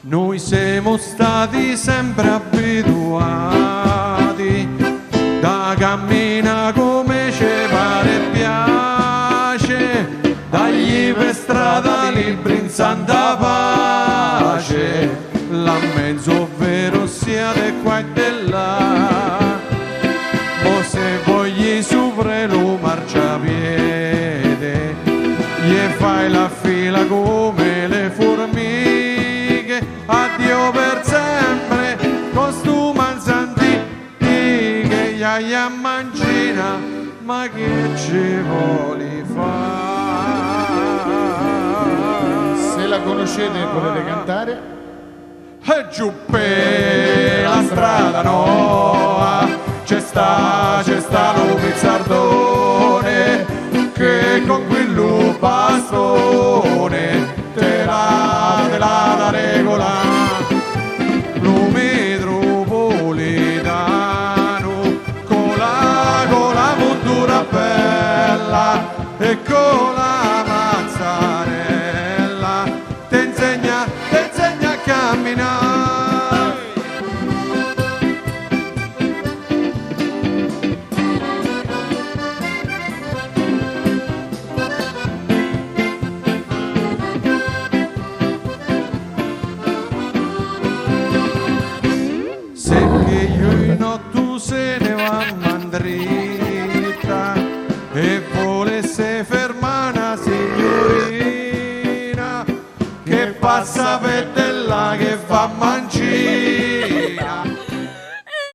Noi siamo stati sempre abituati da cammina come ci pare e piace, dagli per strada libri in santa pace, là mezzo ovvero siate qua e de là, o se vogli sopra lo marciapiede, gli fai la fila come le formiche, addio per sempre, costumanza antiche, iaia mancina, ma che ci vuoi fare? Se la conoscete e volete cantare? E giù per la strada no, c'è sta lo pizzardone che con quello bastone te la